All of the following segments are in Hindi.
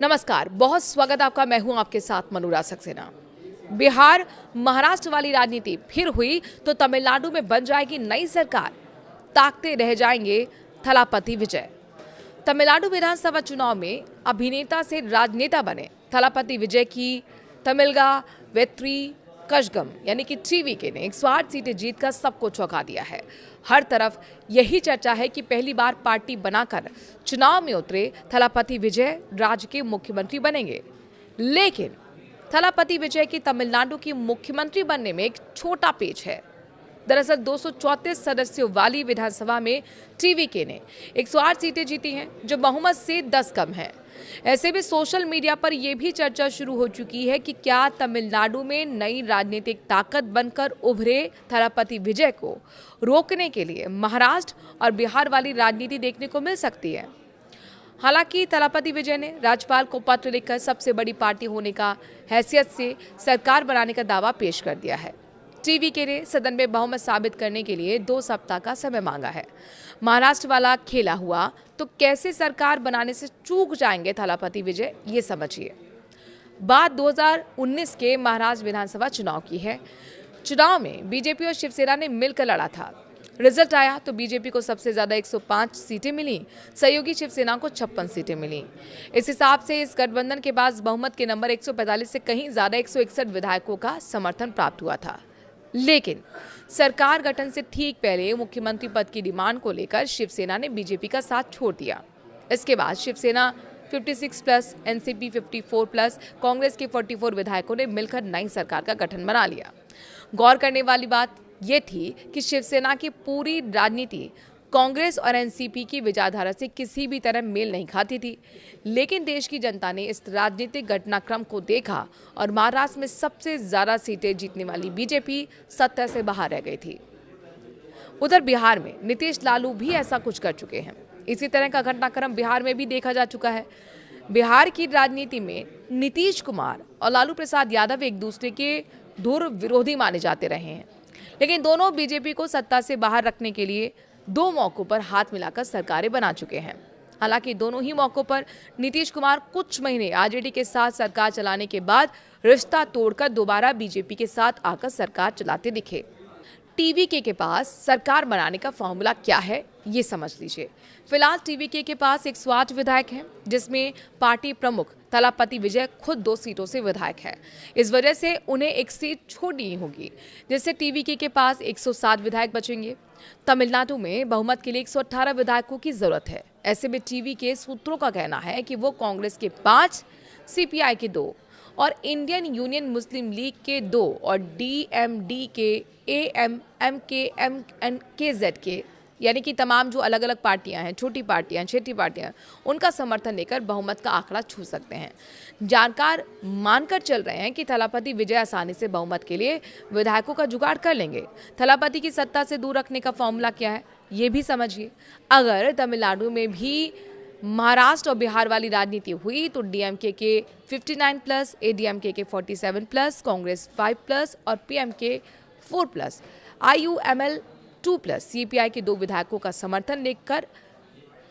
नमस्कार, बहुत स्वागत आपका। मैं हूं आपके साथ मनूरा सक्सेना। बिहार महाराष्ट्र वाली राजनीति फिर हुई तो तमिलनाडु में बन जाएगी नई सरकार। ताकते रह जाएंगे थलापति विजय। तमिलनाडु विधानसभा चुनाव में अभिनेता से राजनेता बने थलापति विजय की तमिलगा वेत्री कशगम यानी कि टीवीके ने 108 सीटें जीतकर सबको चौंका दिया है। हर तरफ यही चर्चा है कि पहली बार पार्टी बनाकर चुनाव में उतरे थलापति विजय राज्य के मुख्यमंत्री बनेंगे। लेकिन थलापति विजय की तमिलनाडु की मुख्यमंत्री बनने में एक छोटा पेच है। दरअसल 234 सदस्यों वाली विधानसभा में टीवीके ने 108 सीटें जीती हैं, जो बहुमत से 10 कम है। ऐसे में सोशल मीडिया पर यह भी चर्चा शुरू हो चुकी है कि क्या तमिलनाडु में नई राजनीतिक ताकत बनकर उभरे थलापति विजय को रोकने के लिए महाराष्ट्र और बिहार वाली राजनीति देखने को मिल सकती है। हालांकि थलापति विजय ने राज्यपाल को पत्र लिखकर सबसे बड़ी पार्टी होने का हैसियत से सरकार बनाने का दावा पेश कर दिया है। टीवीके ने सदन में बहुमत साबित करने के लिए 2 सप्ताह का समय मांगा है। महाराष्ट्र वाला खेला हुआ तो कैसे सरकार बनाने से चूक जाएंगे थलापति विजय, ये समझिए। बात 2019 के महाराष्ट्र विधानसभा चुनाव की है। चुनाव में बीजेपी और शिवसेना ने मिलकर लड़ा था। रिजल्ट आया तो बीजेपी को सबसे ज्यादा 105 सीटें मिली, सहयोगी शिवसेना को 56 सीटें मिली। इस हिसाब से इस गठबंधन के पास बहुमत के नंबर 145 से कहीं ज्यादा 161 विधायकों का समर्थन प्राप्त हुआ था। लेकिन सरकार गठन से ठीक पहले मुख्यमंत्री पद की डिमांड को लेकर शिवसेना ने बीजेपी का साथ छोड़ दिया। इसके बाद शिवसेना 56 प्लस, एनसीपी 54 प्लस, कांग्रेस के 44 विधायकों ने मिलकर नई सरकार का गठन बना लिया। गौर करने वाली बात यह थी कि शिवसेना की पूरी राजनीति कांग्रेस और एनसीपी की विचारधारा से किसी भी तरह मेल नहीं खाती थी। लेकिन देश की जनता ने इस राजनीतिक घटनाक्रम को देखा और महाराष्ट्र में सबसे ज्यादा सीटें जीतने वाली बीजेपी सत्ता से बाहर रह गई थी। उधर बिहार में नीतीश लालू भी ऐसा कुछ कर चुके हैं। इसी तरह का घटनाक्रम बिहार में भी देखा जा चुका है। बिहार की राजनीति में नीतीश कुमार और लालू प्रसाद यादव एक दूसरे के धुर विरोधी माने जाते रहे हैं, लेकिन दोनों बीजेपी को सत्ता से बाहर रखने के लिए 2 मौकों पर हाथ मिलाकर सरकारें बना चुके हैं। हालांकि दोनों ही मौकों पर नीतीश कुमार कुछ महीने आरजेडी के साथ सरकार चलाने के बाद रिश्ता तोड़कर दोबारा बीजेपी के साथ आकर सरकार चलाते दिखे। टीवीके के पास सरकार बनाने का फॉर्मूला क्या है, ये समझ लीजिए। फिलहाल टीवीके के पास 108 विधायक हैं, जिसमें पार्टी प्रमुख थलापति विजय खुद 2 सीटों से विधायक है। इस वजह से उन्हें एक सीट छोड़नी होगी, जिससे टीवीके के पास 107 विधायक बचेंगे। तमिलनाडु में बहुमत के लिए 118 विधायकों की जरूरत है। ऐसे में टीवीके सूत्रों का कहना है कि वो कांग्रेस के 5, सीपीआई के 2 और इंडियन यूनियन मुस्लिम लीग के 2 और डीएमडी के, एएमएमके, एमकेजेड के यानी कि तमाम जो अलग अलग पार्टियां हैं, छोटी पार्टियां, उनका समर्थन लेकर बहुमत का आंकड़ा छू सकते हैं। जानकार मानकर चल रहे हैं कि थलापति विजय आसानी से बहुमत के लिए विधायकों का जुगाड़ कर लेंगे। थलापति की सत्ता से दूर रखने का फॉर्मूला क्या है, ये भी समझिए। अगर तमिलनाडु में भी महाराष्ट्र और बिहार वाली राजनीति हुई तो डीएमके के 59 प्लस, एडीएमके के 47 प्लस, कांग्रेस 5 प्लस और PMK 4 plus, IUML 2 plus, CPI के 2 विधायकों का समर्थन लेकर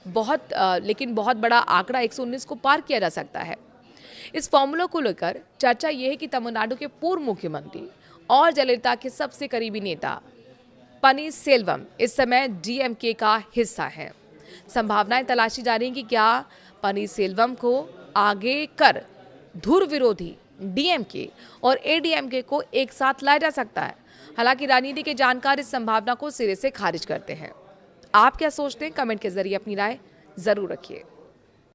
बहुत बड़ा आंकड़ा 119 को पार किया जा सकता है। इस फॉर्मूला को लेकर चर्चा यह है कि तमिलनाडु के पूर्व मुख्यमंत्री और जयललिता के सबसे करीबी नेता पनीरसेल्वम इस समय डीएमके का हिस्सा है। संभावनाएं तलाशी जा रही हैं कि क्या पनीरसेल्वम को आगे कर धुर विरोधी डीएमके और एडीएमके को एक साथ लाया जा सकता है। हालांकि राजनीति के जानकार इस संभावना को सिरे से खारिज करते हैं। आप क्या सोचते हैं? कमेंट के जरिए अपनी राय जरूर रखिए।